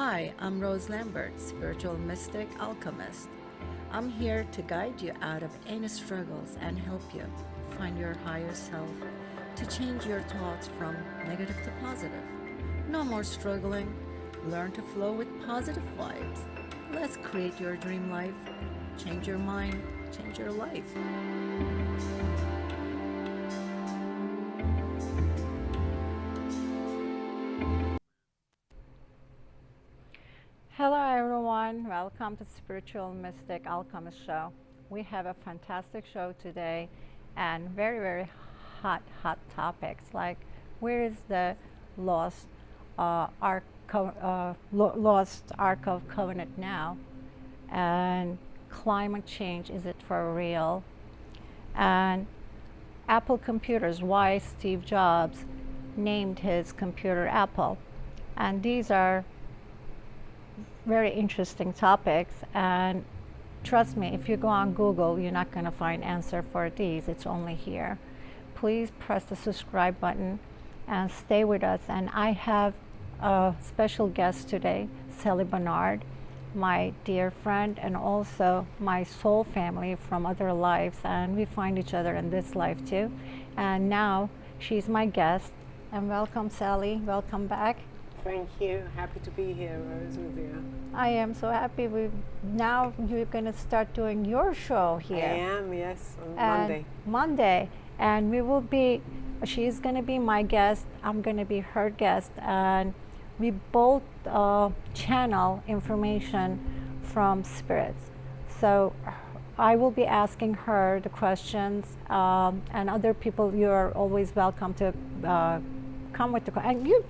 Hi, I'm Rose Lambert, spiritual mystic alchemist. I'm here to guide you out of any struggles and help you find your higher self, to change your thoughts from negative to positive. No more struggling. Learn to flow with positive vibes. Let's create your dream life. Change your mind, change your life. Hello everyone, welcome to Spiritual Mystic Alchemist Show. We have a fantastic show today and very hot topics like where is the lost lost Ark of Covenant now, and climate change, is it for real, and Apple computers, why Steve Jobs named his computer Apple. And these are very interesting topics, and trust me, if you go on Google you're not going to find answer for these. It's only here. Please press the subscribe button and stay with us. And I have a special guest today, Sally Bernard, my dear friend and also my soul family from other lives, and we find each other in this life too. And now she's my guest. And welcome, Sally, welcome back. Thank you. Happy to be here, Rose, with you. I am so happy. Now you're going to start doing your show here. I am, yes, on And Monday. And we will be, she's going to be my guest, I'm going to be her guest. And we both channel information from spirits. So I will be asking her the questions, and other people, you're always welcome to come with the questions. And you,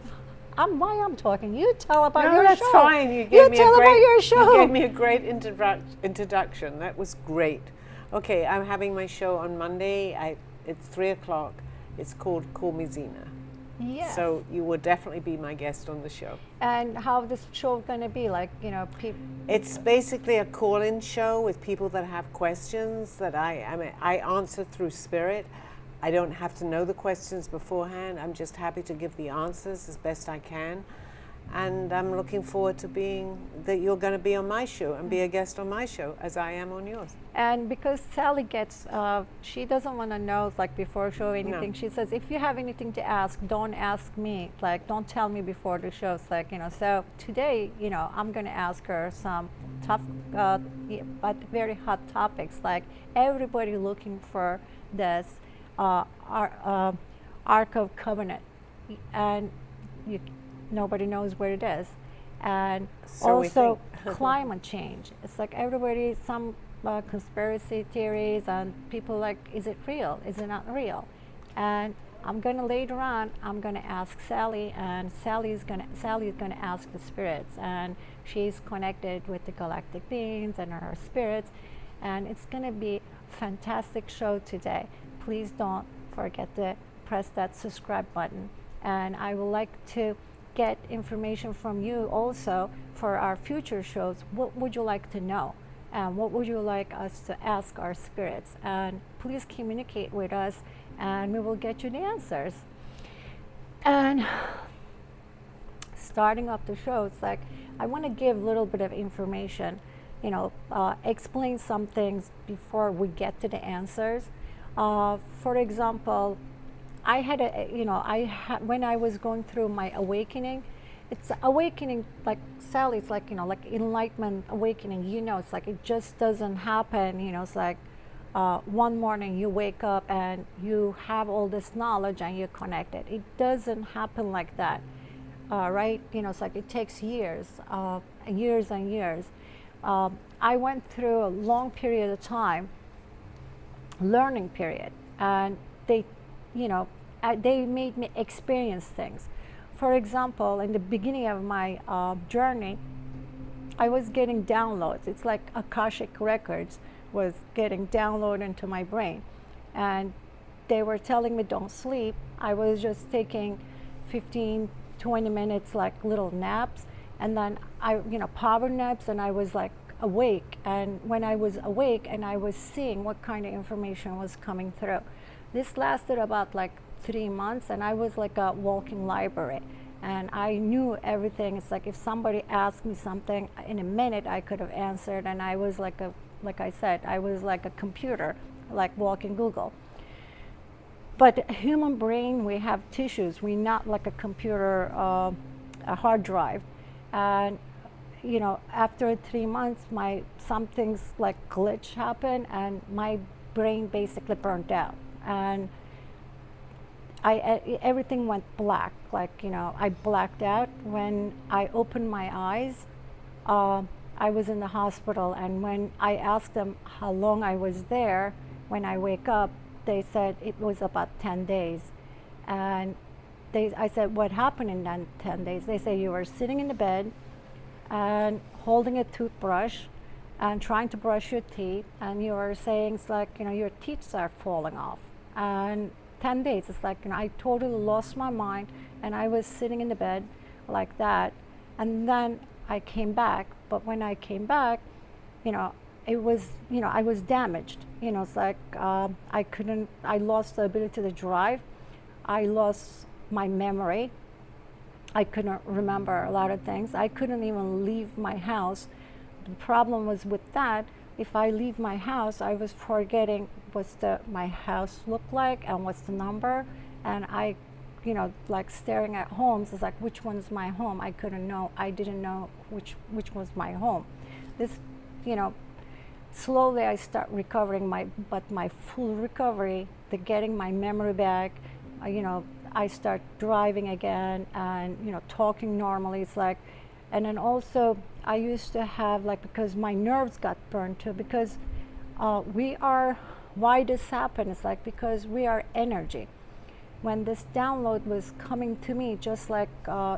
why I'm talking. You tell about your show. No, that's fine. You gave me tell a great, about your show. You gave me a great introduction. That was great. Okay, I'm having my show on Monday. It's 3 o'clock. It's called Call Me Zena. Yes. So you will definitely be my guest on the show. And how this show going to be? Like, you know, people. It's basically a call-in show with people that have questions that I answer through spirit. I don't have to know the questions beforehand. I'm just happy to give the answers as best I can. And I'm looking forward to that you're going to be on my show and be a guest on my show as I am on yours. And because Sally gets, she doesn't want to know, like, before show anything. No. She says, if you have anything to ask, don't ask me. Like, don't tell me before the show. It's like, you know, so today, you know, I'm going to ask her some tough, but very hot topics. Like, everybody looking for this Ark of Covenant, and nobody knows where it is. And So also climate change. It's like everybody, some conspiracy theories, and people like, is it real? Is it not real? And I'm gonna later on, I'm gonna ask Sally, and Sally's gonna ask the spirits, and she's connected with the galactic beings and her spirits, and it's gonna be fantastic show today. Please don't forget to press that subscribe button. And I would like to get information from you also for our future shows. What would you like to know? And what would you like us to ask our spirits? And please communicate with us and we will get you the answers. And starting up the show, it's like I want to give a little bit of information, you know, explain some things before we get to the answers. For example, I had when I was going through my awakening, it's awakening like Sally, it's like, you know, like enlightenment awakening, you know, it's like it just doesn't happen, you know, it's like one morning you wake up and you have all this knowledge and you're connected. It doesn't happen like that, right? You know, it's like it takes years and years. I went through a long period of time, learning period, and they, you know, they made me experience things. For example, in the beginning of my journey, I was getting downloads. It's like Akashic Records was getting downloaded into my brain, and they were telling me don't sleep. I was just taking 15, 20 minutes like little naps, and then power naps, and I was like awake. And when I was awake and I was seeing what kind of information was coming through. This lasted about like 3 months, and I was like a walking library. and I knew everything. It's like if somebody asked me something in a minute, I could have answered, and I was like I said, I was like a computer, like walking Google. But human brain, we have tissues. We're not like a computer, a hard drive. And after 3 months, something's like glitch happened, and my brain basically burned out, and everything went black. Like I blacked out. When I opened my eyes, I was in the hospital, and when I asked them how long I was there, when I wake up, they said it was about 10 days. And I said, what happened in that 10 days? They say you were sitting in the bed and holding a toothbrush and trying to brush your teeth, and you were saying it's like, your teeth are falling off. And 10 days, it's like, I totally lost my mind, and I was sitting in the bed like that. And then I came back, but when I came back, it was, I was damaged. It's like I lost the ability to drive. I lost my memory. I couldn't remember a lot of things. I couldn't even leave my house. The problem was with that, if I leave my house, I was forgetting what's my house look like and what's the number. And I, like staring at homes, it's like, which one's my home? I couldn't know. I didn't know which was my home. This, slowly I start recovering but my full recovery, the getting my memory back, I start driving again and, talking normally. It's like, and then also I used to have because my nerves got burned too, because why this happened is like, because we are energy. When this download was coming to me, just like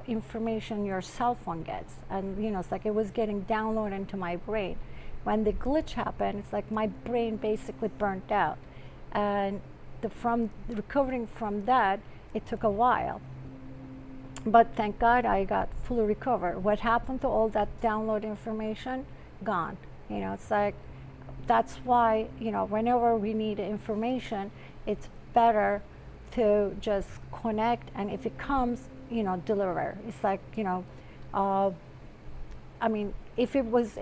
information your cell phone gets, and it's like it was getting downloaded into my brain. When the glitch happened, it's like my brain basically burnt out, and from recovering from that, it took a while. But thank God I got fully recovered. What happened to all that download information? Gone. It's like, that's why, whenever we need information, it's better to just connect, and if it comes, deliver. It's like, I mean, if it was,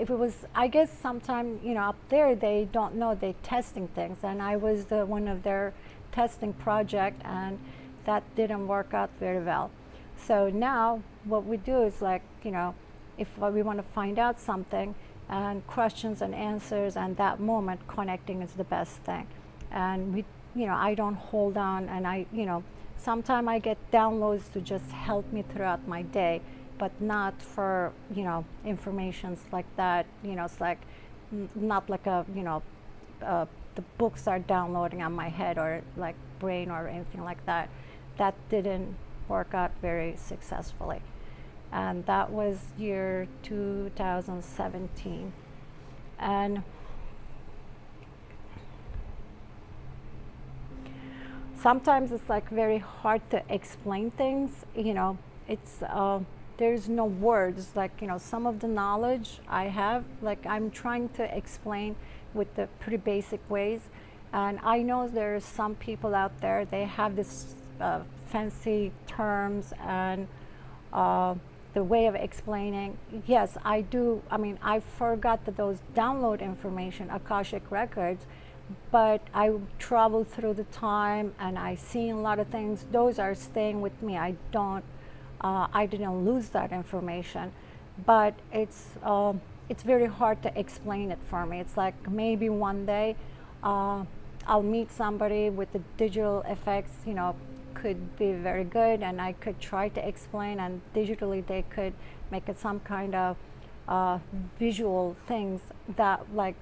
I guess sometime, up there, they don't know, they're testing things, and I was one of their testing project, and that didn't work out very well. So now what we do is like, if we want to find out something, and questions and answers, and that moment connecting is the best thing. And we, I don't hold on, and I, sometimes I get downloads to just help me throughout my day, but not for, informations like that. It's like not like the books are downloading on my head or like brain or anything like that. That didn't work out very successfully. And that was year 2017. And sometimes it's like very hard to explain things. It's there's no words. Like some of the knowledge I have, like I'm trying to explain with the pretty basic ways. And I know there's some people out there, they have this fancy terms and the way of explaining. Yes, I do. I mean, I forgot that those download information, Akashic records, but I travel through the time and I seen a lot of things. Those are staying with me. I didn't lose that information, but it's very hard to explain it for me. It's like maybe one day I'll meet somebody with the digital effects, could be very good, and I could try to explain, and digitally they could make it some kind of visual things that, like,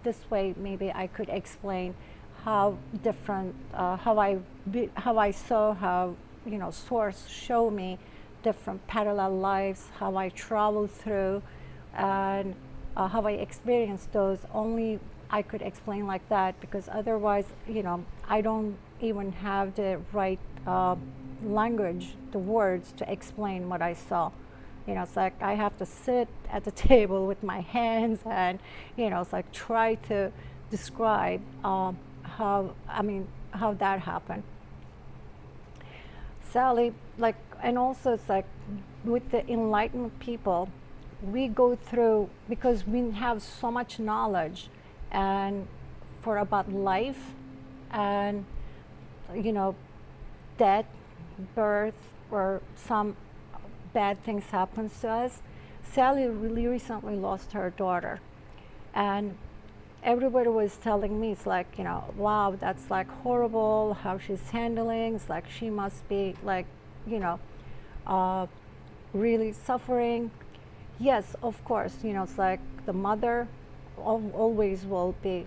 this way maybe I could explain how different, how I saw, how, source show me different parallel lives, how I traveled through, and how I experienced those. Only I could explain like that, because otherwise, I don't even have the right language, the words to explain what I saw. It's like I have to sit at the table with my hands and, it's like try to describe how that happened. Sally, like and also it's like with the enlightened people, we go through, because we have so much knowledge and for about life and, you know, death, birth, or some bad things happens to us. Sally really recently lost her daughter, and everybody was telling me, it's like, you know, wow, that's like horrible how she's handling. It's like she must be like, you know, really suffering. Yes, of course, you know, it's like the mother always will be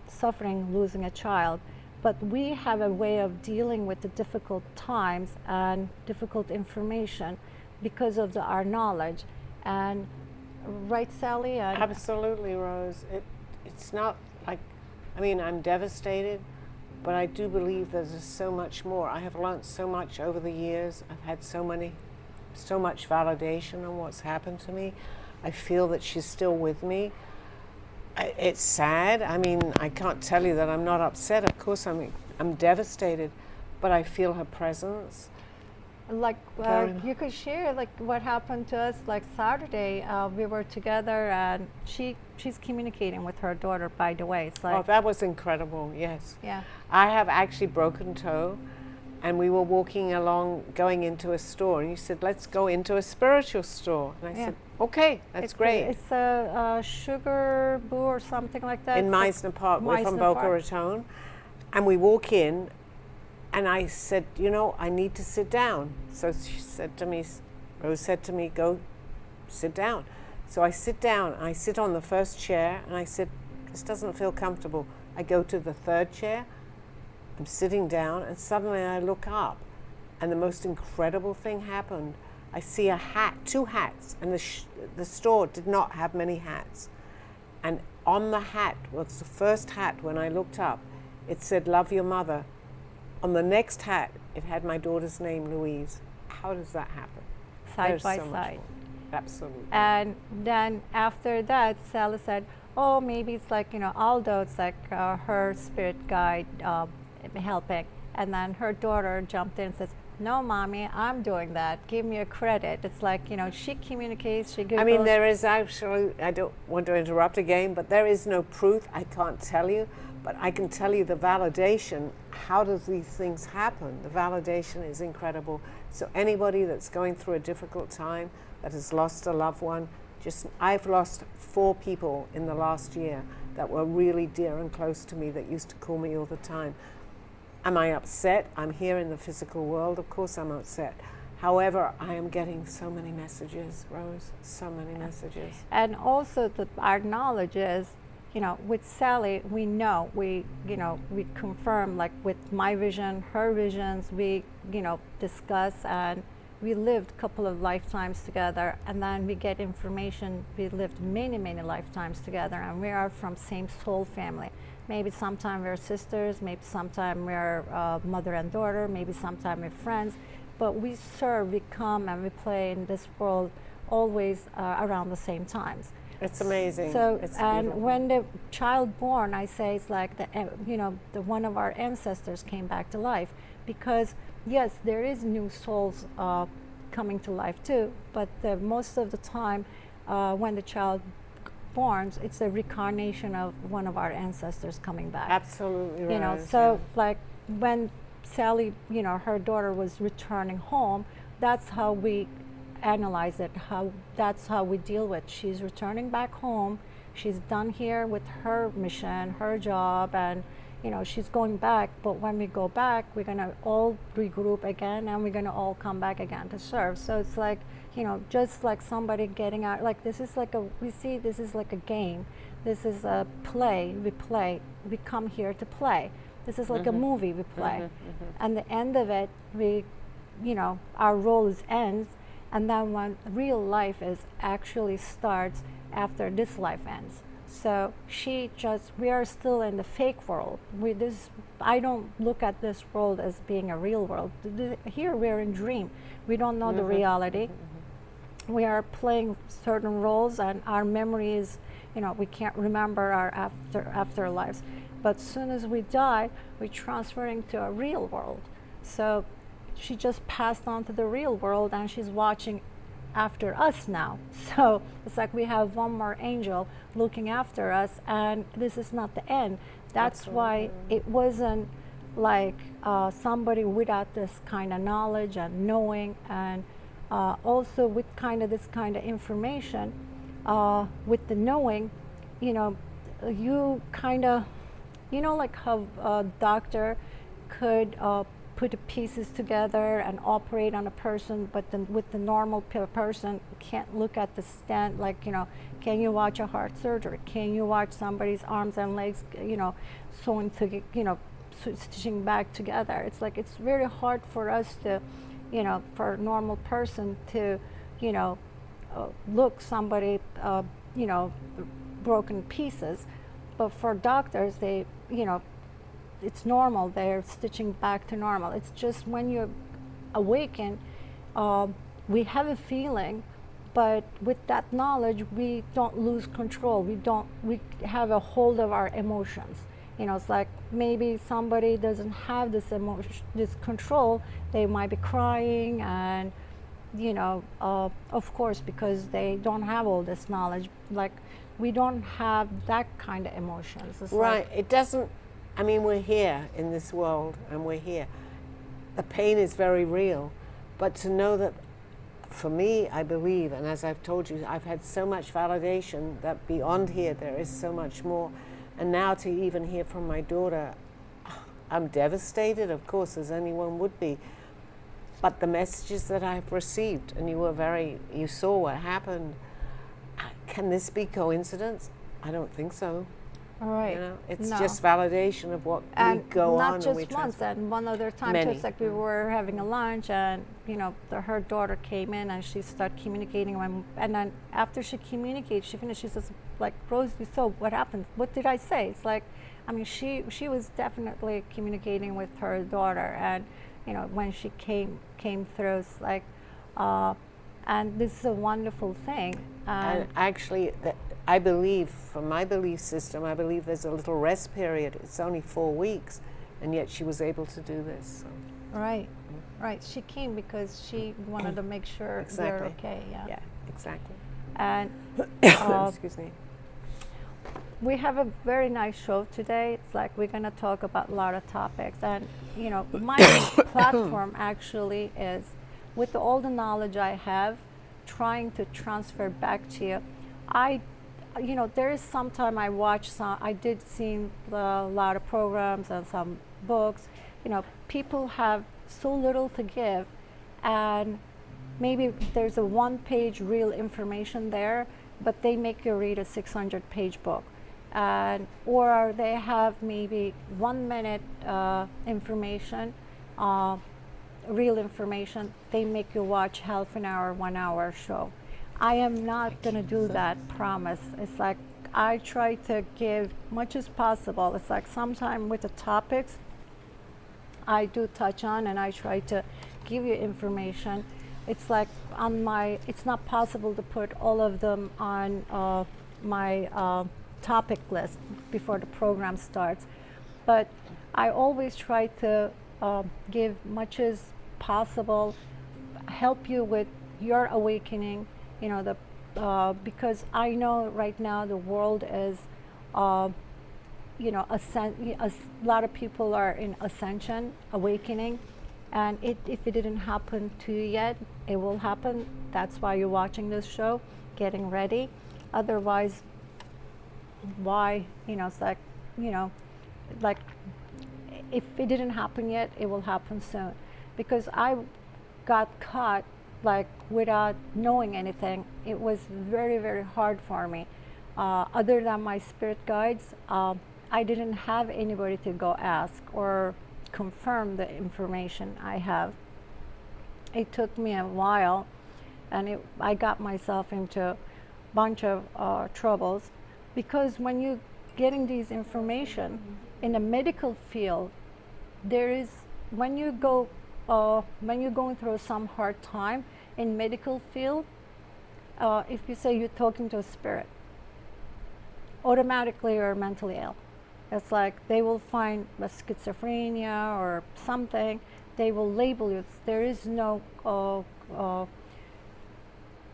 suffering losing a child, but we have a way of dealing with the difficult times and difficult information because of our knowledge. And right, Sally? And Absolutely, Rose. It's not like, I mean, I'm devastated, but I do believe there's so much more. I have learned so much over the years. I've had so much validation on what's happened to me. I feel that she's still with me. It's sad. I mean, I can't tell you that I'm not upset. Of course, I'm devastated, but I feel her presence. like you could share like what happened to us like Saturday. We were together, and she's communicating with her daughter, by the way. It's like, Oh, that was incredible, yes. yeah. I have actually broken toe, and we were walking along going into a store, and you said, let's go into a spiritual store. And I Yeah. said, okay, that's great. It's a sugar boo or something like that. In It's like Meisner Park, we're from Meisner Boca Park. Raton, and we walk in, and I said, you know, I need to sit down. So she said to me, Rose said to me, go sit down. So I sit down, I sit on the first chair, and I said, this doesn't feel comfortable. I go to the third chair, I'm sitting down, and suddenly I look up, and the most incredible thing happened. I see a hat, 2 hats, and the store did not have many hats. And on the hat was the first hat when I looked up, it said, love your mother. On the next hat, it had my daughter's name, Louise. How does that happen? Side There's by so much side. more. Absolutely. And then after that, Sally said, oh, maybe it's like, you know, Aldo, it's like her spirit guide helping. And then her daughter jumped in and says, no, mommy, I'm doing that. Give me a credit. It's like, you know, she communicates, she gives. I mean, there is actually, I don't want to interrupt again, but there is no proof. I can't tell you, but I can tell you the validation. How does these things happen? The validation is incredible. So anybody that's going through a difficult time, that has lost a loved one, I've lost 4 people in the last year that were really dear and close to me, that used to call me all the time. Am I upset? I'm here in the physical world. Of course I'm upset. However, I am getting so many messages, Rose, so many messages. And also our knowledge is, you know, with Sally, we know, we confirm, like with my vision, her visions, we, you know, discuss, and we lived a couple of lifetimes together, and then we get information. We lived many, many lifetimes together, and we are from same soul family. Maybe sometime we're sisters, maybe sometime we're mother and daughter, maybe sometime we're friends, but we serve, we come, and we play in this world always around the same times. It's amazing. So, it's and beautiful. when the child born, I say it's like the one of our ancestors came back to life, because yes, there is new souls coming to life too, but most of the time when the child born, it's a reincarnation of one of our ancestors coming back. Absolutely right. You know, so like when Sally, you know, her daughter was returning home, that's how we analyze it, that's how we deal with. She's returning back home, she's done here with her mission, her job, and you know, she's going back, but when we go back, we're gonna all regroup again, and we're gonna all come back again to serve. So it's like, you know, just like somebody getting out, like this is like this is like a game. This is a play, we come here to play. This is like a movie we play. And the end of it, we, you know, our role ends, and then when real life actually starts after this life ends. So we are still in the fake world. I don't look at this world as being a real world. Here we're in dream. We don't know the reality. We are playing certain roles, and our memories, you know, we can't remember our afterlives. But as soon as we die, we're transferring to a real world. So she just passed on to the real world, and she's watching after us now. So it's like we have one more angel looking after us, and this is not the end. That's why it wasn't like somebody without this kind of knowledge and knowing, and also with kind of this kind of information, with the knowing, you know, you kind of, you know, like how a doctor could put the pieces together and operate on a person, but then with the normal person can't look at the stent, like, you know, can you watch a heart surgery? Can you watch somebody's arms and legs, you know, sewing to, you know, stitching back together? It's like, it's very hard for us to, you know, for a normal person to, you know, look somebody, you know, broken pieces. But for doctors, they, you know, it's normal. They're stitching back to normal. It's just when you awaken, we have a feeling, but with that knowledge, we don't lose control. We have a hold of our emotions. You know, it's like maybe somebody doesn't have this emotion, this control. They might be crying, and, you know, of course, because they don't have all this knowledge. Like, we don't have that kind of emotions. It's Right. like, It doesn't, I mean, we're here in this world, and we're here. The pain is very real, but to know that, for me, I believe, and as I've told you, I've had so much validation that beyond here there is so much more. And now to even hear from my daughter, I'm devastated, of course, as anyone would be. But the messages that I've received, and you saw what happened. Can this be coincidence? I don't think so. all right. You know, it's No. just validation of what And we go not on just and we once, and one other time too. Many. It's like we were having a lunch, and, you know, her daughter came in and she started communicating, and then after she communicated, she finished. She says, like, Rosie, so what happened? What did I say? It's like, I mean, she was definitely communicating with her daughter, and, you know, when she came through, it's like, and this is a wonderful thing. And actually, I believe, from my belief system, I believe there's a little rest period. It's only 4 weeks, and yet she was able to do this. So. Right, right. She came because she wanted to make sure Exactly. you're okay. Yeah. Yeah, exactly. And Excuse me. we have a very nice show today. It's like we're going to talk about a lot of topics. And, you know, my platform actually is, with all the knowledge I have, trying to transfer back to you. You know, there is sometime I did see a lot of programs and some books. You know, people have so little to give, and maybe there's a one-page real information there, but they make you read a 600-page book. Or they have maybe 1 minute information, real information. They make you watch half an hour, 1 hour show. I am not going to do that, promise. It's like I try to give much as possible. It's like sometime with the topics I do touch on, and I try to give you information. It's like it's not possible to put all of them on my topic list before the program starts. But I always try to give much as possible, help you with your awakening, you know, because I know right now the world is, you know, a lot of people are in ascension, awakening, and if it didn't happen to you yet, it will happen. That's why you're watching this show, getting ready. Otherwise, why, you know, it's like, you know, like, if it didn't happen yet, it will happen soon. Because I got caught, like, without knowing anything. It was very, very hard for me. Other than my spirit guides, I didn't have anybody to go ask or confirm the information I have. It took me a while, and I got myself into a bunch of troubles, because when you're getting these information in the medical field, when you're going through some hard time in medical field, if you say you're talking to a spirit, automatically you're mentally ill. It's like they will find a schizophrenia or something, they will label you. There is no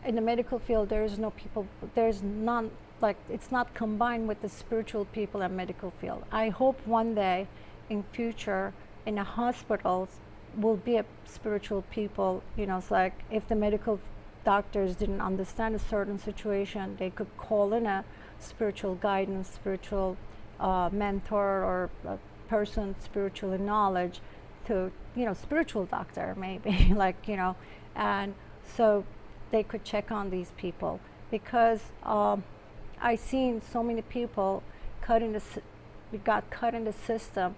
in the medical field, there is no people, there's none, like it's not combined with the spiritual people and medical field. I hope one day in future in the hospitals will be a spiritual people. It's like if the medical doctors didn't understand a certain situation, they could call in a spiritual guidance, spiritual mentor, or a person spiritual in knowledge to, spiritual doctor maybe, and so they could check on these people, because I seen so many people got cut in the system,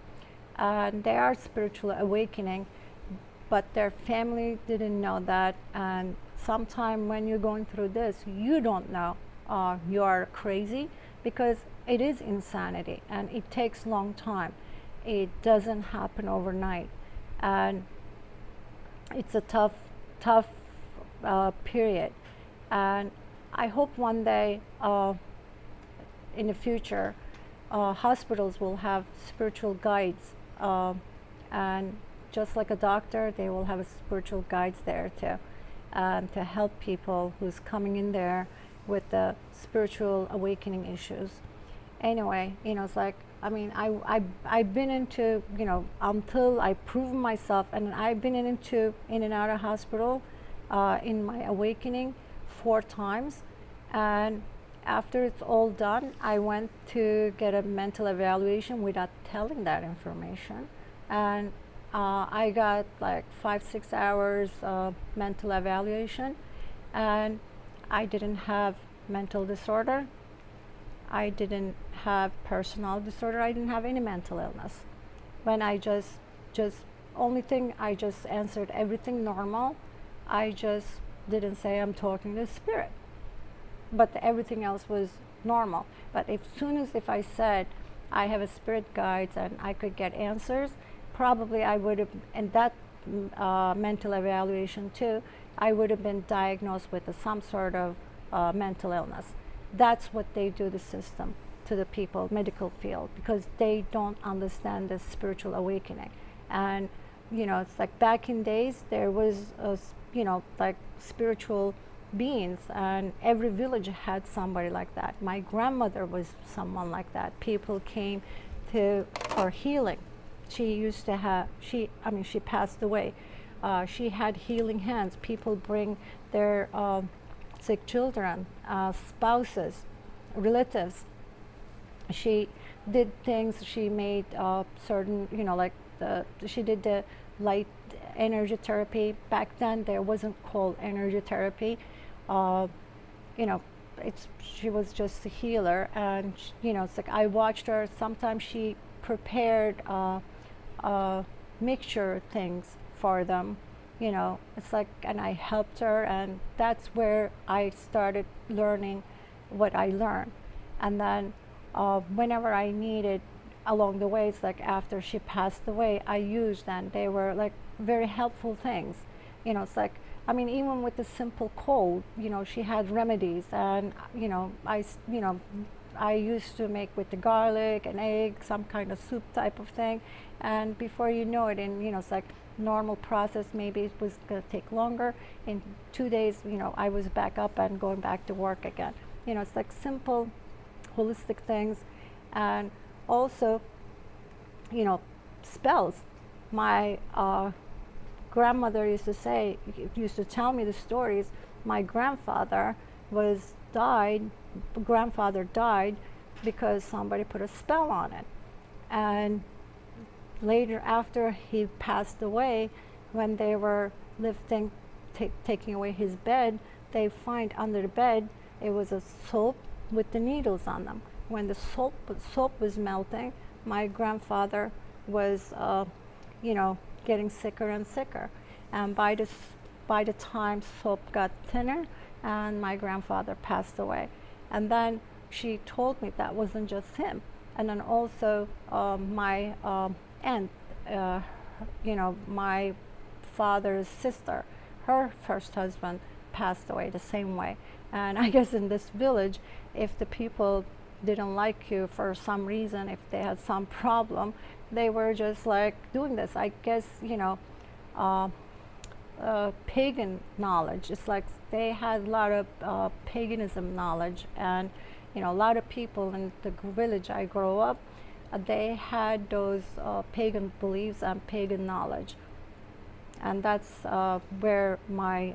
and they are spiritual awakening, but their family didn't know that. And sometime when you're going through this, you don't know you are crazy, because it is insanity and it takes long time. It doesn't happen overnight, and it's a tough period. And I hope one day in the future hospitals will have spiritual guides, and just like a doctor, they will have a spiritual guides there too, to help people who's coming in there with the spiritual awakening issues. Anyway, it's like, I've been into, until I prove myself, and I've been in and out of hospital in my awakening 4 times. And after it's all done, I went to get a mental evaluation without telling that information. And I got like 5-6 hours mental evaluation, and I didn't have mental disorder. I didn't have personal disorder. I didn't have any mental illness. When I just only thing, I just answered everything normal. I just didn't say I'm talking to spirit, but everything else was normal. But as soon as if I said I have a spirit guides and I could get answers, probably I would have, and that mental evaluation too, I would have been diagnosed with some sort of mental illness. That's what they do, the system, to the people, medical field, because they don't understand the spiritual awakening. And it's like back in days, there was like spiritual beings, and every village had somebody like that. My grandmother was someone like that. People came for healing. She used to have, she passed away. She had healing hands. People bring their sick children, spouses, relatives. She did things. She made certain, she did the light energy therapy. Back then, there wasn't called energy therapy. She was just a healer, and it's like I watched her. Sometimes she prepared mixture things for them. It's like, and I helped her, and that's where I started learning what I learned. And then whenever I needed along the way, it's like after she passed away, I used, and they were like very helpful things. It's like, even with the simple cold, she had remedies, and I used to make with the garlic and egg, some kind of soup type of thing, and before you know it, and it's like normal process, maybe it was going to take longer. In 2 days, I was back up and going back to work again. It's like simple, holistic things. And also, spells. My grandmother used to tell me the stories. My grandfather died because somebody put a spell on it. And later, after he passed away, when they were taking away his bed, they find under the bed, it was a soap with the needles on them. When the soap was melting, my grandfather was, getting sicker and sicker. And by the time soap got thinner, and my grandfather passed away. And then she told me that wasn't just him. And then also my aunt, my father's sister, her first husband passed away the same way. And I guess in this village, if the people didn't like you for some reason, if they had some problem, they were just like doing this. I guess, uh, pagan knowledge. It's like they had a lot of paganism knowledge, and a lot of people in the village I grew up, they had those pagan beliefs and pagan knowledge, and that's where my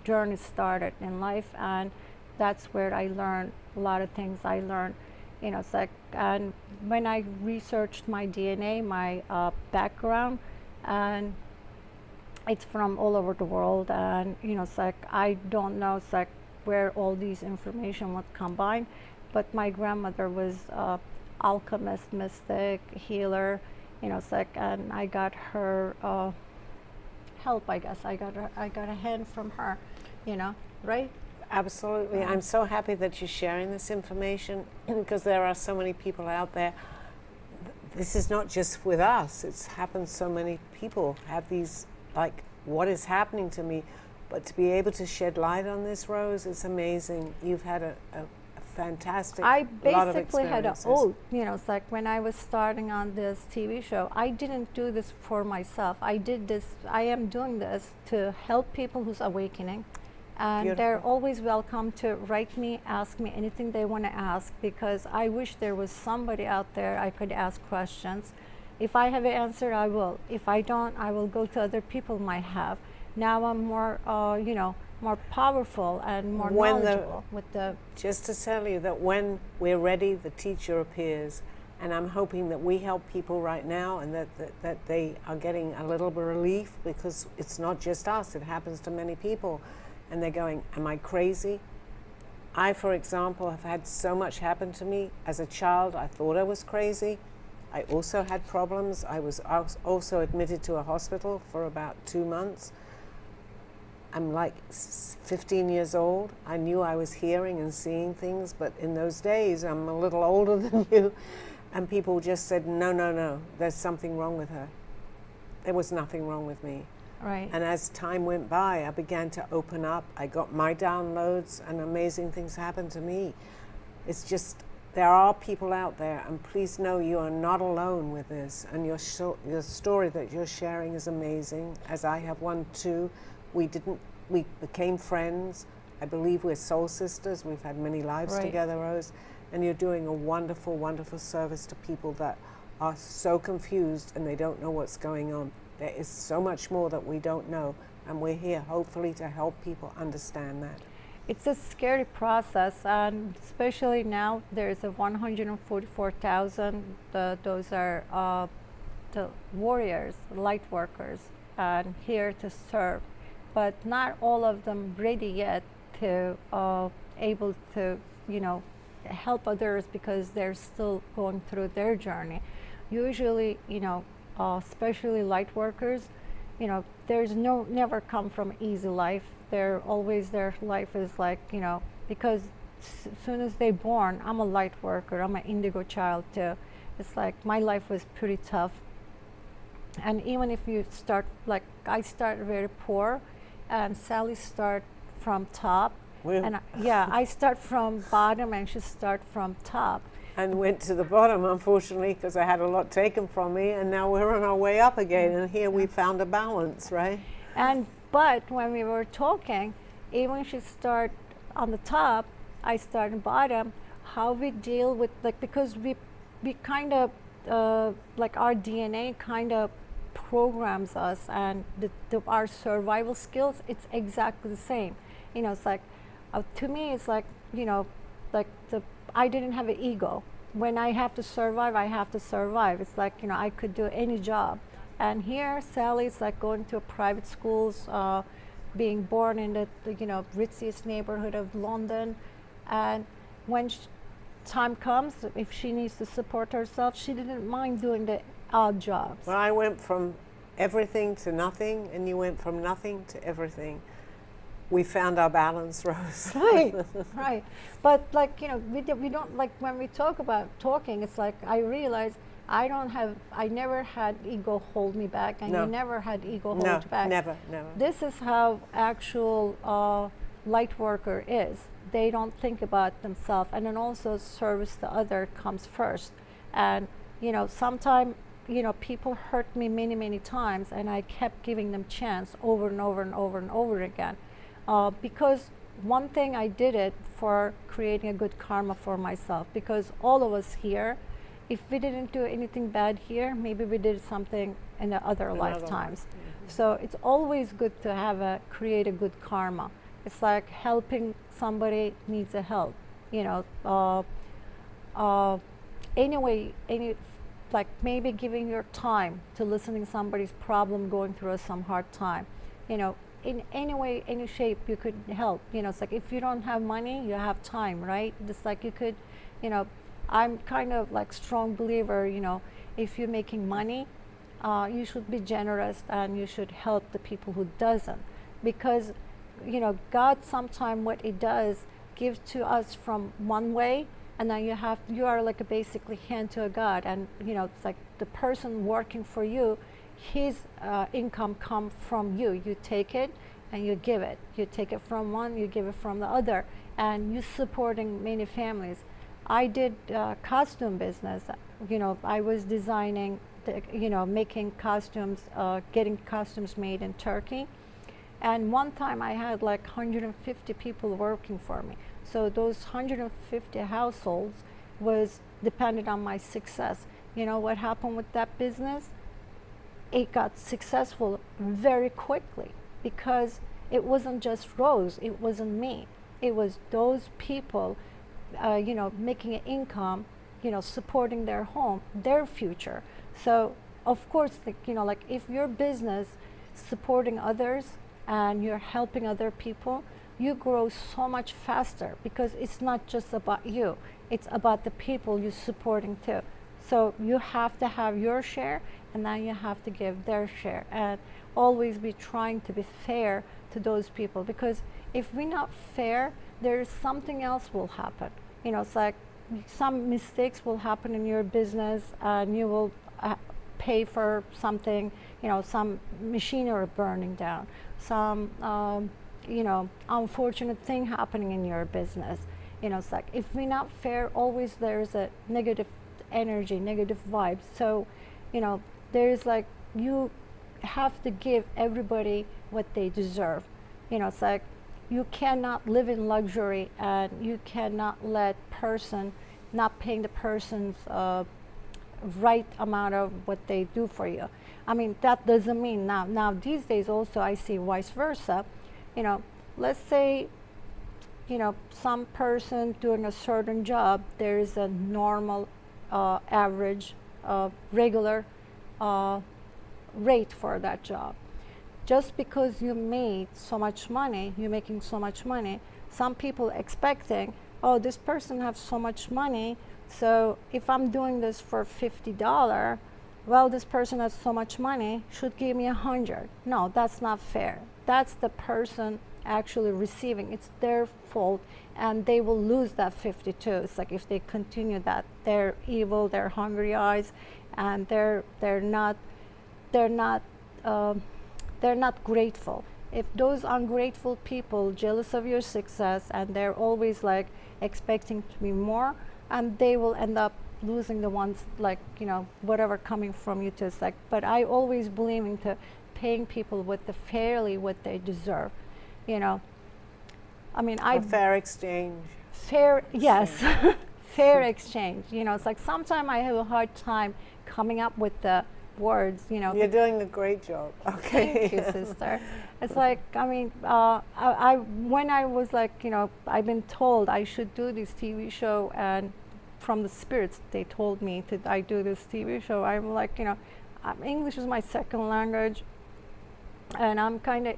journey started in life, and that's where I learned a lot of things. I learned, it's like, and when I researched my DNA, my background, and it's from all over the world, and it's like I don't know, it's like where all these information was combined, but my grandmother was alchemist, mystic, healer, it's like, and I got her help, I guess. I got a hand from her, right? Absolutely. I'm so happy that you're sharing this information because there are so many people out there. This is not just with us. It's happened so many people have these, like, what is happening to me? But to be able to shed light on this, Rose, it's amazing. You've had a fantastic I lot of basically had experiences. it's like when I was starting on this TV show, I didn't do this for myself. I am doing this to help people who's awakening. And Beautiful. they're always welcome to write me, ask me anything they want to ask, because I wish there was somebody out there I could ask questions. If I have an answer, I will. If I don't, I will go to other people might have. Now I'm more, more powerful and more knowledgeable with the. Just to tell you that when we're ready, the teacher appears. And I'm hoping that we help people right now, and that they are getting a little bit of relief, because it's not just us, it happens to many people. And they're going, am I crazy? I, for example, have had so much happen to me. As a child, I thought I was crazy. I also had problems. I was also admitted to a hospital for about 2 months. I'm like 15 years old. I knew I was hearing and seeing things, but in those days, I'm a little older than you, and people just said, no, there's something wrong with her. There was nothing wrong with me. Right. And as time went by, I began to open up. I got my downloads, and amazing things happened to me. It's just, there are people out there, and please know you are not alone with this. And your story that you're sharing is amazing, as I have one too. We became friends. I believe we're soul sisters. We've had many lives together, Rose. And you're doing a wonderful, wonderful service to people that are so confused and they don't know what's going on. There is so much more that we don't know, and we're here hopefully to help people understand that. It's a scary process, and especially now there's a 144,000. Those are the warriors, light workers, and here to serve, but not all of them ready yet to able to help others, because they're still going through their journey. Usually, especially light workers, there's never come from easy life. They're always, their life is like, because as soon as they're born, I'm a light worker, I'm an indigo child too. It's like my life was pretty tough. And even if you start, like I started very poor, and Sally start from top. And I start from bottom and she start from top. And went to the bottom, unfortunately, because I had a lot taken from me, and now we're on our way up again, and here we found a balance, right? But when we were talking, even she start on the top, I start on bottom, how we deal with, like, because we kind of, like our DNA kind of programs us, and our survival skills, it's exactly the same. It's like, to me, it's like, like I didn't have an ego. When I have to survive, I have to survive. It's like, I could do any job. And here, Sally's like going to private schools, being born in the ritziest neighborhood of London. And when time comes, if she needs to support herself, she didn't mind doing the odd jobs. Well, I went from everything to nothing, and you went from nothing to everything. We found our balance, Rose. Right. But like, we don't, like when we talk about talking, it's like I realize I never had ego hold me back, and you never had ego hold you back. Never. This is how actual light worker is. They don't think about themselves, and then also service to other comes first. And sometimes people hurt me many, many times, and I kept giving them chance over and over and over and over again. Because one thing, I did it for creating a good karma for myself, because all of us here, if we didn't do anything bad here, maybe we did something in the other lifetimes. So it's always good to create a good karma. It's like helping somebody needs a help, anyway, like maybe giving your time to listening somebody's problem, going through some hard time, in any way, any shape you could help. It's like if you don't have money, you have time, right? Just like you could, I'm kind of like strong believer, if you're making money, you should be generous and you should help the people who doesn't, because God sometimes what it does gives to us from one way, and then you are like a basically hand to a God, and it's like the person working for you, his income come from you. You take it and you give it. You take it from one, you give it from the other, and you're supporting many families. I did costume business. I was designing, making costumes, getting costumes made in Turkey. And one time I had like 150 people working for me. So those 150 households was dependent on my success. What happened with that business? It got successful very quickly, because it wasn't just Rose, it wasn't me. It was those people, making an income, supporting their home, their future. So of course, like if your business supporting others and you're helping other people, you grow so much faster, because it's not just about you, it's about the people you're supporting too. So you have to have your share, and then you have to give their share, and always be trying to be fair to those people, because if we're not fair, there's something else will happen. It's like some mistakes will happen in your business, and you will pay for something, some machinery burning down, some unfortunate thing happening in your business. It's like if we're not fair, always there's a negative energy, negative vibes. So there's like, you have to give everybody what they deserve. It's like you cannot live in luxury, and you cannot let person not paying the person's right amount of what they do for you. I mean, that doesn't mean now these days also I see vice versa. Let's say some person doing a certain job, there is a normal average regular rate for that job. Just because you made so much money, you're making so much money, some people expecting, oh, this person has so much money, so if I'm doing this for $50, well, this person has so much money, should give me 100. No, that's not fair. That's the person actually receiving. It's their fault, and they will lose that 52. It's like if they continue that, they're evil, they're hungry eyes, and they're not grateful. If those ungrateful people jealous of your success, and they're always like expecting to be more, and they will end up losing the ones like whatever coming from you to. It's like, but I always believe into paying people with the fairly what they deserve. I mean, a fair exchange. Fair, yes. Fair exchange. It's like sometimes I have a hard time coming up with the words. You're doing a great job. Okay. Thank you, sister. It's like, I mean, I when I was like, I've been told I should do this TV show, and from the spirits they told me I do this TV show. I'm like, English is my second language, and I'm kind of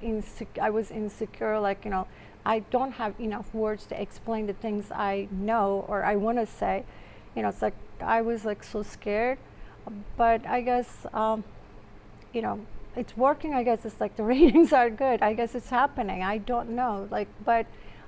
I was insecure, like, I don't have enough words to explain the things I know or I want to say. It's like I was like so scared, but I guess it's working. I guess it's like the ratings are good. I guess it's happening. I don't know, like, but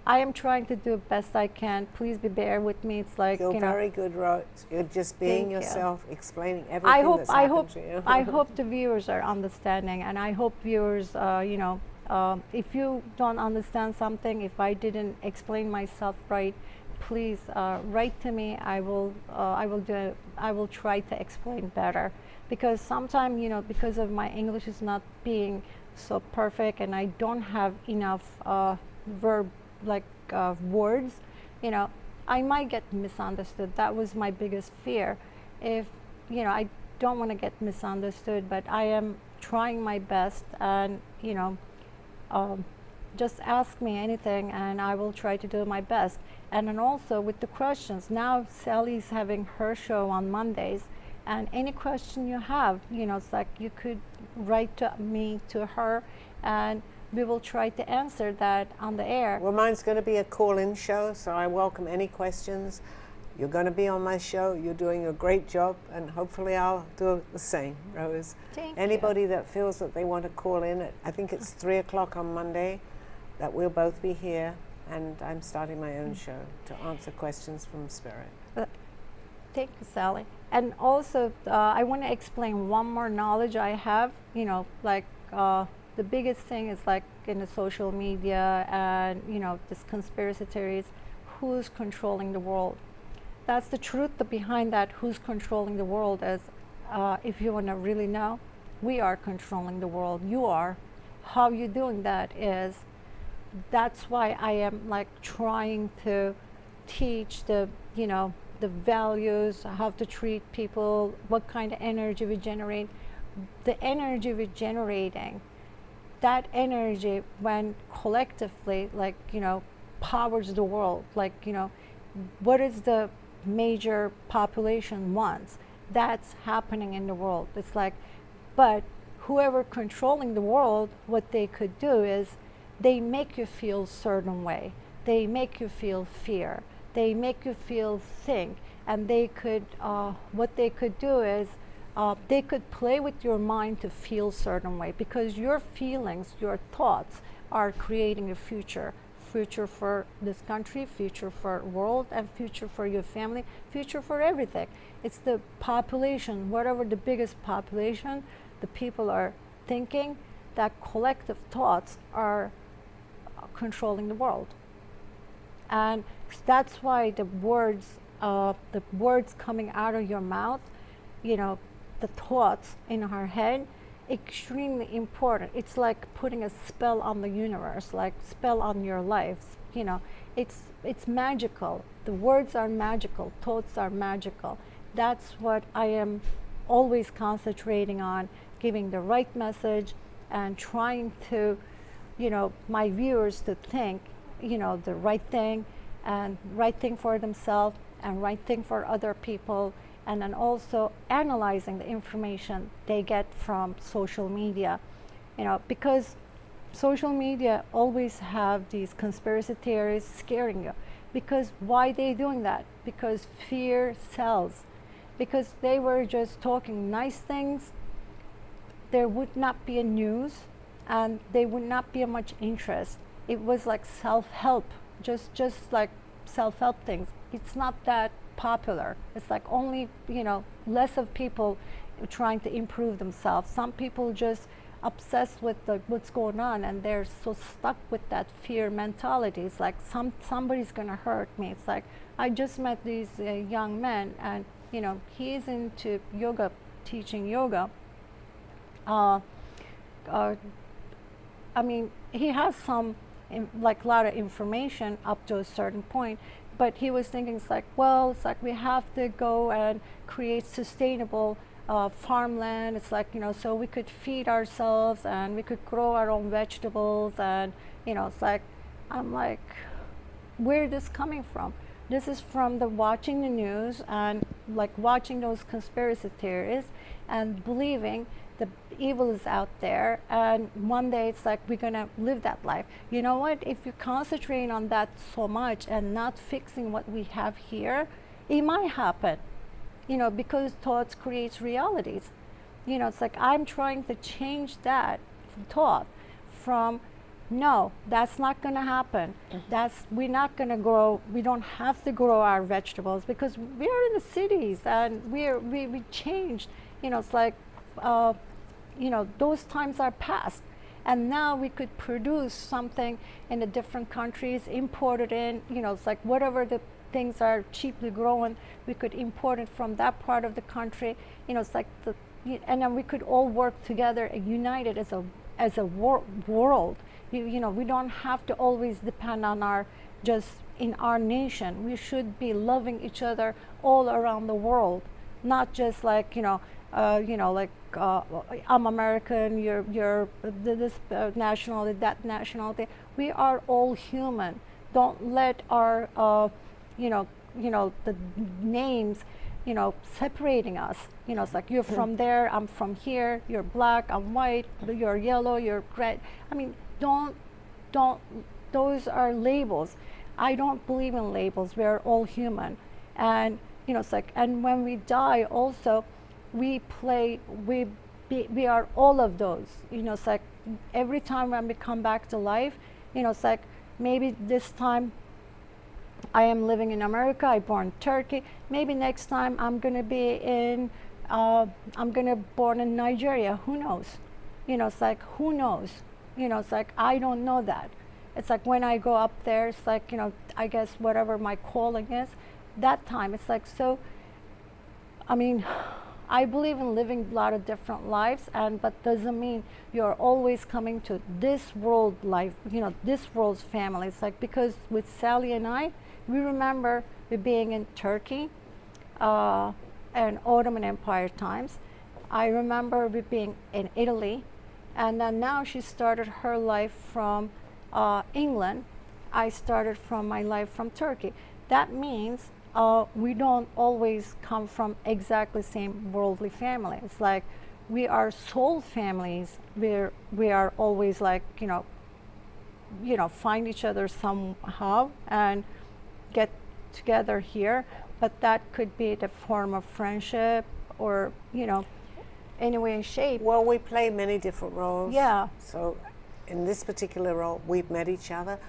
I am trying to do the best I can. Please bear with me. It's like, you're very good, Rose. You're just being yourself, explaining everything that's I happened hope, to you. I hope the viewers are understanding, and I hope viewers, if you don't understand something, if I didn't explain myself right, please write to me. I will try to explain better, because sometimes, because of my English is not being so perfect, and I don't have enough verb like words, I might get misunderstood. That was my biggest fear. If I don't want to get misunderstood, but I am trying my best, and just ask me anything and I will try to do my best. And then also with the questions, now Sally's having her show on Mondays, and any question you have, it's like you could write to me, to her, and we will try to answer that on the air. Well, mine's going to be a call-in show, so I welcome any questions. You're going to be on my show. You're doing a great job, and hopefully I'll do the same, Rose. Thank Anybody you. that feels that they want to call in, I think it's 3 o'clock on Monday, that we'll both be here, and I'm starting my own show to answer questions from Spirit. Thank you, Sally. And also, I want to explain one more knowledge I have. The biggest thing is like in the social media and this conspiracy theories, who's controlling the world. That's the truth behind that. Who's controlling the world is, if you want to really know, we are controlling the world. You are. How you doing that is, that's why I am like trying to teach the values, how to treat people, what kind of energy we generate. The energy we're generating, that energy when collectively powers the world, what is the major population wants, that's happening in the world. It's like, but whoever controlling the world, what they could do is they make you feel certain way, they make you feel fear, they make you feel think, and they could what they could do is they could play with your mind to feel certain way, because your feelings, your thoughts are creating a future for this country, future for world, and future for your family, future for everything. It's the population, whatever the biggest population, the people are thinking, that collective thoughts are controlling the world. And that's why the words coming out of your mouth, the thoughts in our head, extremely important. It's like putting a spell on the universe, like spell on your life. It's magical. The words are magical. Thoughts are magical. That's what I am always concentrating on, giving the right message and trying to, my viewers to think, the right thing, and right thing for themselves and right thing for other people. And then also analyzing the information they get from social media, because social media always have these conspiracy theories scaring you. Because why they doing that? Because fear sells. Because they were just talking nice things, there would not be a news, and there would not be much interest. It was like self-help, just like self-help things. It's not that popular. It's like only, less of people trying to improve themselves. Some people just obsessed with what's going on, and they're so stuck with that fear mentality. It's like somebody's gonna hurt me. It's like, I just met these young men, and he's into yoga, teaching yoga. I mean, he has some lot of information up to a certain point, but he was thinking, it's like we have to go and create sustainable farmland. It's like, so we could feed ourselves and we could grow our own vegetables, and it's like, I'm like, where is this coming from? This is from the watching the news and like watching those conspiracy theories and believing the evil is out there, and one day it's like we're gonna live that life. You know what? If you concentrate on that so much and not fixing what we have here, it might happen. Because thoughts creates realities. It's like I'm trying to change that thought from, no, that's not going to happen. We're not going to grow. We don't have to grow our vegetables because we are in the cities and we changed. It's like, those times are past. And now we could produce something in the different countries, import it in, it's like whatever the things are cheaply grown, we could import it from that part of the country. It's like and then we could all work together and united as a world. We don't have to always depend on our just in our nation. We should be loving each other all around the world, not just like I'm American, you're this nationality, that nationality. We are all human. Don't let our the names separating us. It's like you're from there, I'm from here, you're black, I'm white, you're yellow, you're gray. I mean, don't those are labels. I don't believe in labels. We are all human. And it's like, and when we die also, we are all of those. It's like every time when we come back to life, it's like maybe this time I am living in America, I born in Turkey. Maybe next time I'm gonna be born in Nigeria. Who knows? It's like, who knows? It's like, I don't know that. It's like when I go up there, it's like, I guess whatever my calling is, that time, it's like, so, I mean, I believe in living a lot of different lives, but doesn't mean you're always coming to this world life, this world's family. It's like, because with Sally and I, we remember we being in Turkey and Ottoman Empire times. I remember we being in Italy, and then now she started her life from England. I started from my life from Turkey. That means we don't always come from exactly same worldly family. It's like we are soul families. We are always like find each other somehow and get together here. But that could be the form of friendship or any way and shape. Well, we play many different roles. Yeah. So in this particular role, we've met each other.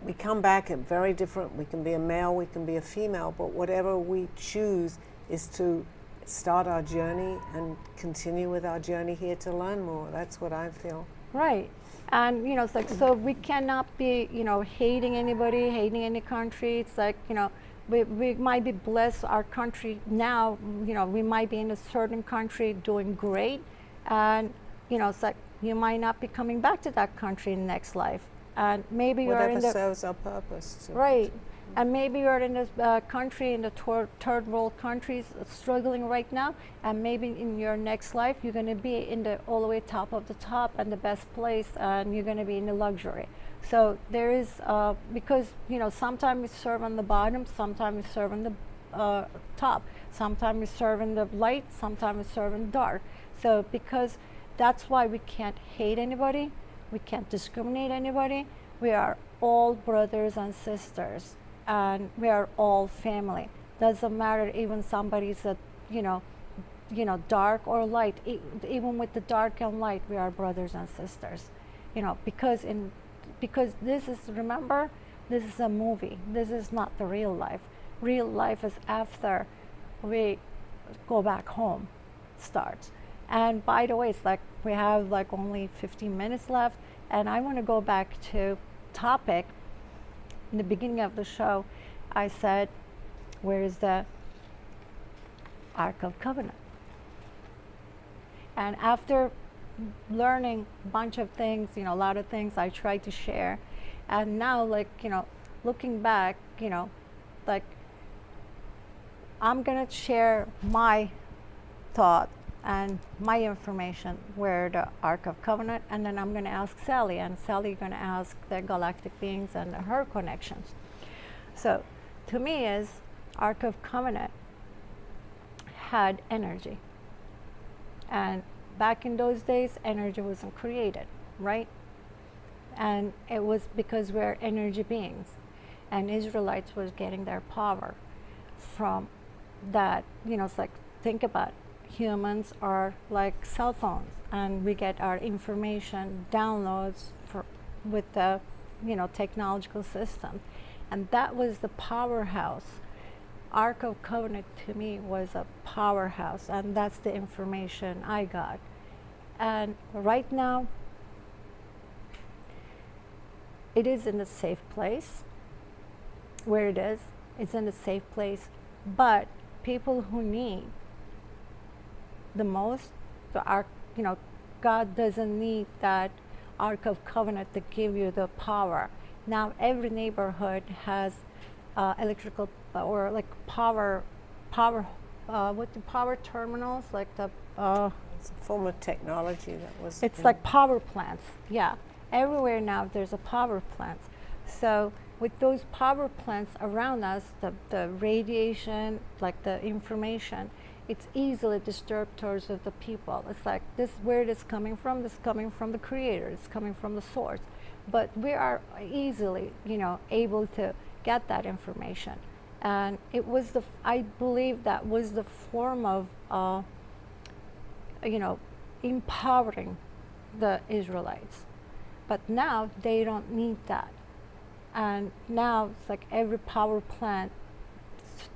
We come back at very different. We can be a male, we can be a female, but whatever we choose is to start our journey and continue with our journey here to learn more. That's what I feel. Right. And it's like, so we cannot be hating anybody, hating any country. It's like we might be blessed our country now. We might be in a certain country doing great, and it's like you might not be coming back to that country in the next life. And maybe you're in whatever serves our purpose. Right. And maybe you're in this country, in the third world countries, struggling right now, and maybe in your next life you're going to be in the all the way top of the top and the best place, and you're going to be in the luxury. So there is because sometimes we serve on the bottom, sometimes we serve on the top, sometimes we serve in the light, sometimes we serve in the dark. So because that's why we can't hate anybody. We can't discriminate anybody. We are all brothers and sisters, and we are all family. Doesn't matter even somebody's a, dark or light. Even with the dark and light, we are brothers and sisters. Because this is, remember, this is a movie. This is not the real life. Real life is after we go back home starts. And by the way, it's like we have like only 15 minutes left, and I want to go back to topic. In the beginning of the show, I said, where is the Ark of Covenant? And after learning a bunch of things, a lot of things I tried to share, and now looking back, like I'm gonna share my thought and my information where the Ark of Covenant, and then I'm going to ask Sally, and Sally going to ask the galactic beings and her connections. So to me is Ark of Covenant had energy, and back in those days energy wasn't created, right? And it was because we're energy beings, and Israelites was getting their power from that. It's like, think about, humans are like cell phones, and we get our information downloads with the technological system, and that was the powerhouse. Ark of Covenant to me was a powerhouse, and that's the information I got. And right now it is in a safe place where it is. It's in a safe place, but people who need the most, the ark, God doesn't need that Ark of Covenant to give you the power. Now every neighborhood has electrical or like what the power terminals, like the It's a form of technology that was. it's like power plants. Yeah, everywhere now there's a power plant. So with those power plants around us, the radiation, like the information, it's easily disturbed towards of the people. It's like this, where it is coming from? This is coming from the creator. It's coming from the source. But we are easily, able to get that information. And it was I believe that was the form of, empowering the Israelites. But now they don't need that. And now it's like every power plant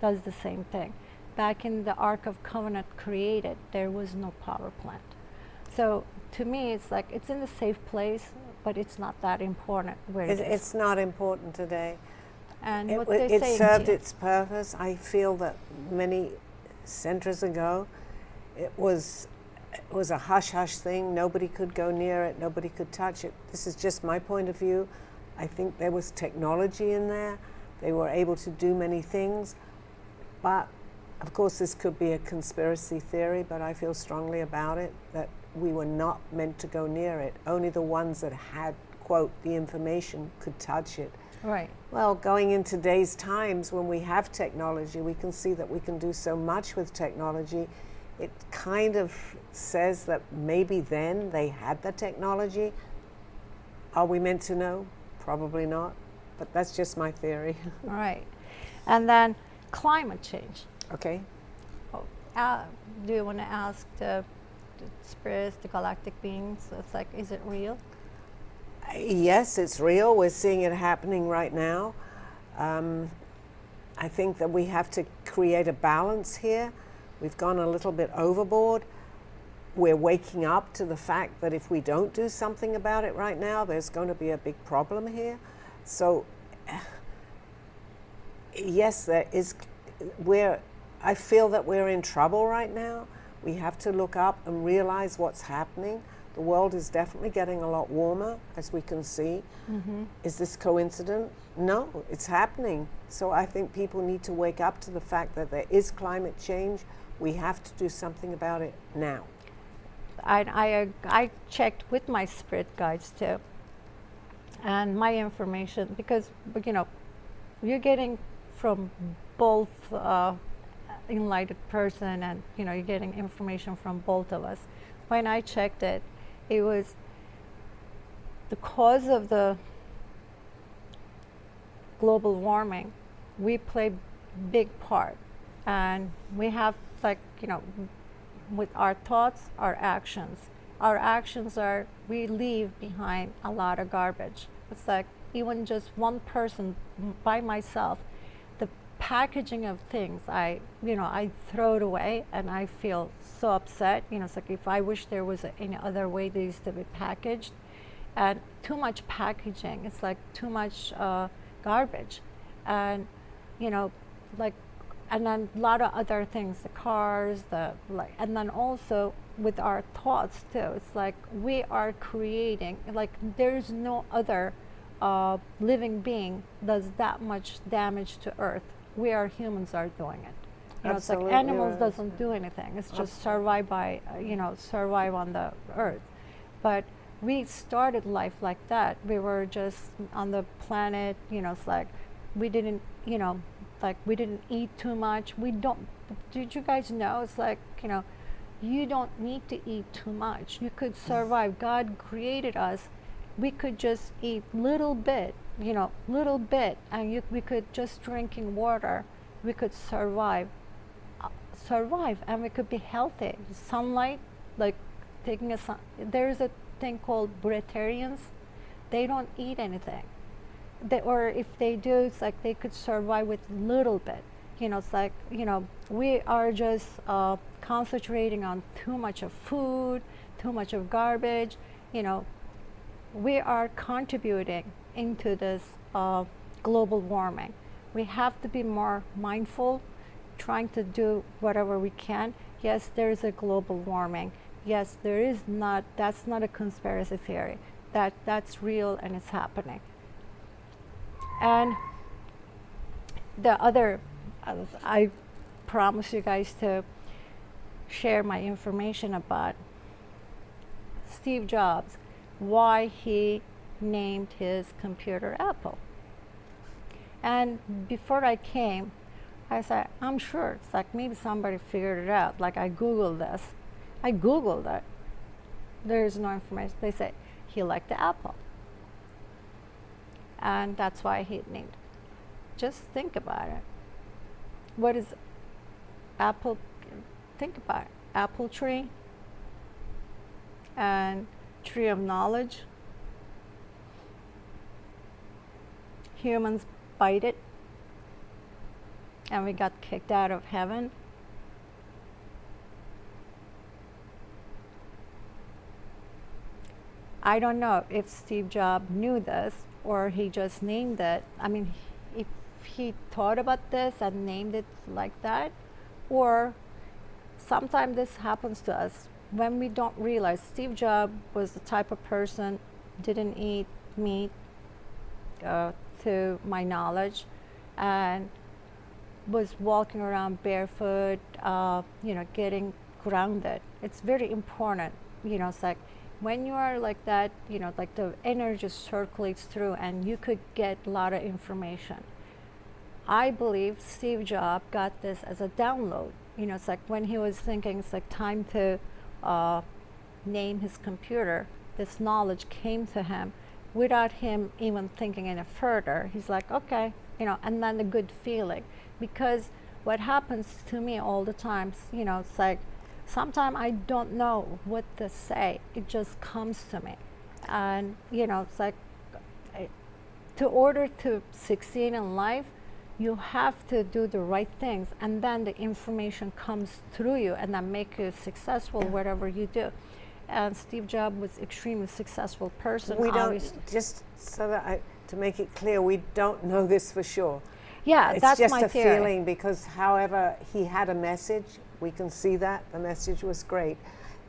does the same thing. Back in the Ark of Covenant created, there was no power plant. So to me, it's like it's in a safe place, but it's not that important where it is. It's not important today. And It, what wa- they it say, served its purpose. I feel that many centuries ago, it was a hush-hush thing. Nobody could go near it. Nobody could touch it. This is just my point of view. I think there was technology in there. They were able to do many things. But, of course, this could be a conspiracy theory, but I feel strongly about it, that we were not meant to go near it. Only the ones that had, quote, the information could touch it. right. Well, going in today's times when we have technology, we can see that we can do so much with technology. It kind of says that maybe then they had the technology. Are we meant to know? Probably not. But that's just my theory. Right. And then climate change. Okay. Do you want to ask the spirits, the galactic beings? It's like, is it real? Yes, it's real. We're seeing it happening right now. I think that we have to create a balance here. We've gone a little bit overboard. We're waking up to the fact that if we don't do something about it right now, there's going to be a big problem here. So, yes, I feel that we're in trouble right now. We have to look up and realize what's happening. The world is definitely getting a lot warmer, as we can see. Mm-hmm. Is this coincident? No, it's happening. So I think people need to wake up to the fact that there is climate change. We have to do something about it now. I checked with my spirit guides too, and my information, because you're getting from both enlightened person, and you're getting information from both of us. When I checked it, it was the cause of the global warming. We play big part, and we have with our thoughts, our actions. Our actions are, we leave behind a lot of garbage. It's like even just one person by myself, the packaging of things, I throw it away, and I feel so upset. It's like, if I wish there was any other way they used to be packaged, and too much packaging. It's like too much garbage, and and then a lot of other things, the cars, and then also with our thoughts too. It's like we are creating, like there's no other living being does that much damage to Earth. We are humans are doing it. It's like animals doesn't do anything. It's just survive by, survive on the Earth. But we started life like that. We were just on the planet, it's like we didn't, we didn't eat too much. Did you guys know? It's like, you don't need to eat too much. You could survive. God created us. We could just eat little bit, and we could just drinking water. We could survive, and we could be healthy. Sunlight, like taking there's a thing called breatharians. They don't eat anything. Or if they do, it's like they could survive with little bit. It's like, we are just concentrating on too much of food, too much of garbage. We are contributing into this global warming. We have to be more mindful, trying to do whatever we can. Yes, there is a global warming. Yes, there is not, that's not a conspiracy theory. That's real and it's happening. And the other, I promise you guys to share my information about Steve Jobs, why he named his computer Apple. And before I came, I said, I'm sure it's like maybe somebody figured it out. Like I Googled this. I Googled it. There's no information. They say he liked the apple. And that's why he named it. Just think about it. What is apple? Think about it. Apple tree and tree of knowledge. Humans bite it and we got kicked out of heaven. I don't know if Steve Jobs knew this or he just named it. I mean, if he thought about this and named it like that, or sometimes this happens to us when we don't realize. Steve Jobs was the type of person didn't eat meat, to my knowledge, and was walking around barefoot, getting grounded. It's very important, it's like when you are like that, like the energy circulates through and you could get a lot of information. I believe Steve Jobs got this as a download. It's like when he was thinking it's like time to name his computer, this knowledge came to him without him even thinking any further. He's like, okay, and then the good feeling. Because what happens to me all the time, it's like sometimes I don't know what to say. It just comes to me. And, it's like to order to succeed in life, you have to do the right things, and then the information comes through you and then make you successful whatever you do. And Steve Jobs was extremely successful person. We don't, just so that to make it clear, we don't know this for sure. Yeah, it's that's just my a theory. feeling, because however he had a message, we can see that the message was great.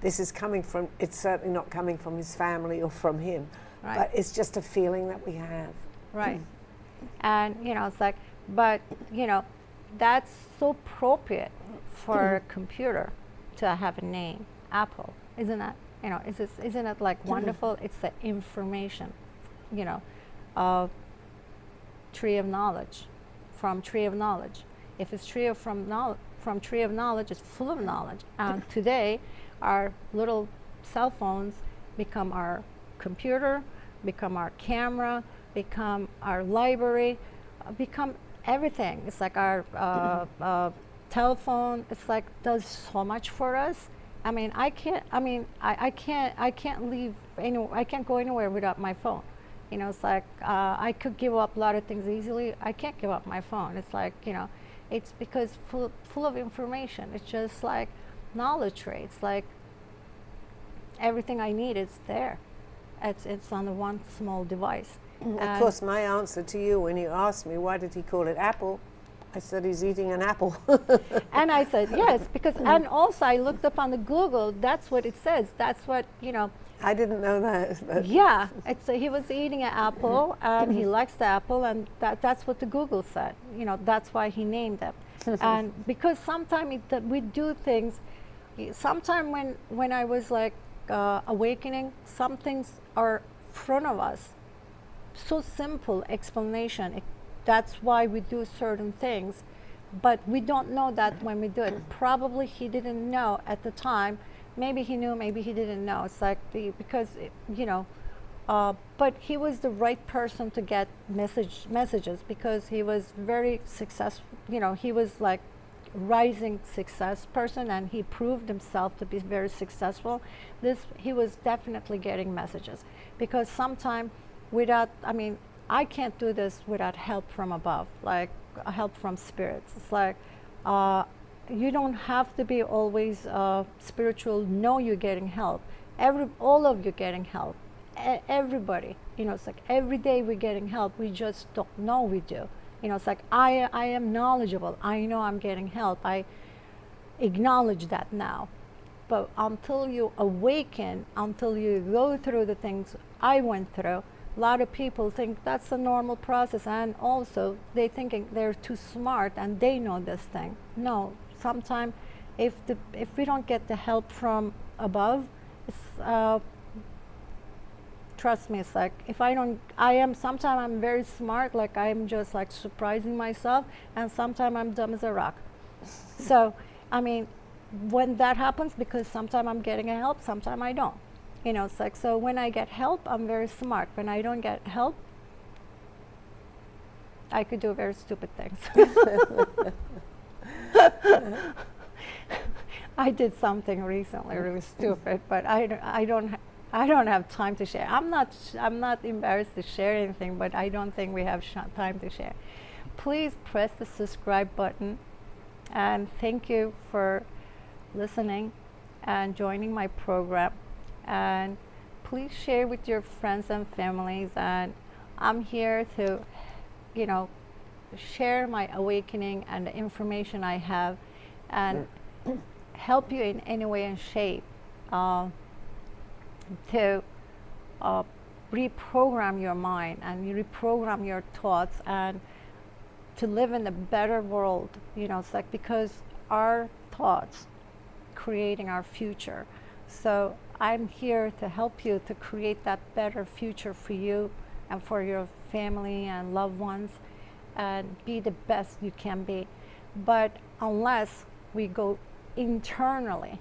This is coming from, it's certainly not coming from his family or from him, Right. but it's just a feeling that we have. Right. And it's like, but that's so appropriate for a computer to have a name, Apple, isn't that? Isn't it like wonderful? It's the information, tree of knowledge, from tree of knowledge. If it's from tree of knowledge, it's full of knowledge. And today, our little cell phones become our computer, become our camera, become our library, become everything. It's like our telephone. It's like does so much for us. I mean, I can't leave I can't go anywhere without my phone. It's like I could give up a lot of things easily. I can't give up my phone. It's like, it's because full of information. It's just like knowledge tree. It's like everything I need is there. It's on the one small device. Of course, my answer to you when you asked me why did he call it Apple, I said he's eating an apple. And I said yes, because and also I looked up on the Google. That's what it says. That's what I didn't know that. But Yeah, he was eating an apple, and he likes the apple, and that's what the Google said. That's why he named it. And because sometimes we do things. Sometime when I was like awakening, some things are in front of us. So simple explanation. That's why we do certain things, but we don't know that when we do it. Probably he didn't know at the time. Maybe he knew, maybe he didn't know. It's like because but he was the right person to get messages because he was very successful. He was like rising success person, and he proved himself to be very successful. He was definitely getting messages, because sometimes I can't do this without help from above, like help from spirits. It's like you don't have to be always spiritual. Know you're getting help. All of you getting help. everybody, it's like every day we're getting help. We just don't know we do. It's like I am knowledgeable. I know I'm getting help. I acknowledge that now. But until you awaken, until you go through the things I went through, a lot of people think that's a normal process, and also they thinking they're too smart and they know this thing. No, sometimes if we don't get the help from above, it's, trust me, it's like if sometimes I'm very smart, like I'm just like surprising myself, and sometimes I'm dumb as a rock. So, I mean, when that happens, because sometimes I'm getting a help, sometimes I don't. It's like, so when I get help, I'm very smart. When I don't get help, I could do very stupid things. I did something recently really stupid, but I don't have time to share. I'm not embarrassed to share anything, but I don't think we have time to share. Please press the subscribe button, and thank you for listening and joining my program. And please share with your friends and families. And I'm here to, share my awakening and the information I have, and help you in any way and shape to reprogram your mind and reprogram your thoughts, and to live in a better world. It's like, because our thoughts creating our future. So I'm here to help you to create that better future for you and for your family and loved ones, and be the best you can be. But unless we go internally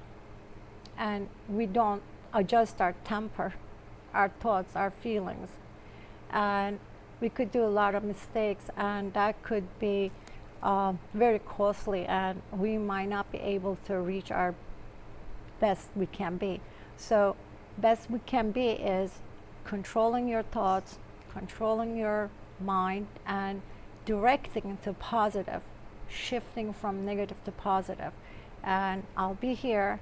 and we don't adjust our temper, our thoughts, our feelings, and we could do a lot of mistakes, and that could be very costly, and we might not be able to reach our best we can be. So best we can be is controlling your thoughts, controlling your mind, and directing into positive, shifting from negative to positive. And I'll be here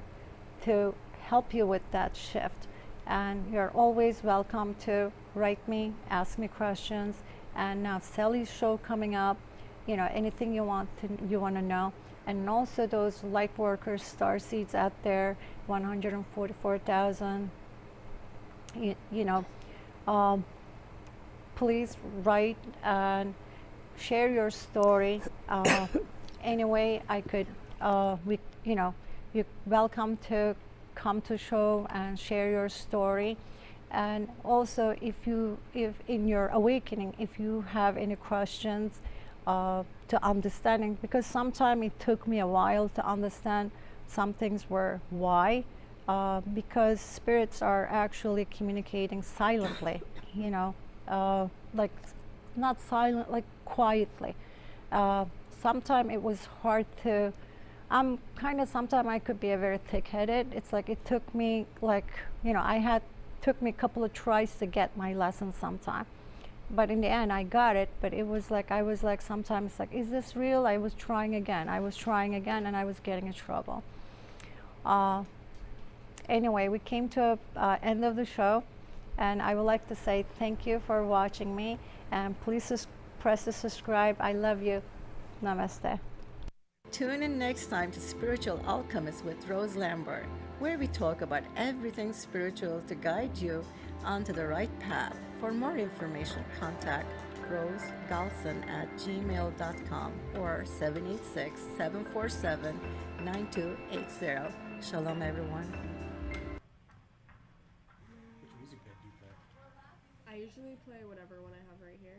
to help you with that shift. And you're always welcome to write me, ask me questions. And now Sally's show coming up, anything you want to know. And also those light workers, star seeds out there, 144,000. Please write and share your story. Anyway, I could, you're welcome to come to show and share your story. And also, if in your awakening, if you have any questions to understanding, because sometimes it took me a while to understand some things were why, because spirits are actually communicating silently, like not silent, like quietly. Sometimes it was hard to, sometimes I could be a very thick-headed. It's like it took me took me a couple of tries to get my lesson sometime. But in the end, I got it. But it was like, I was like, sometimes like, is this real? I was trying again, and I was getting in trouble. Anyway, we came to end of the show, and I would like to say thank you for watching me, and please press the subscribe. I love you. Namaste. Tune in next time to Spiritual Alchemist with Rose Lambert, where we talk about everything spiritual to guide you onto the right path. For more information, contact rosegalson@gmail.com or 786-747-9280. Shalom, everyone.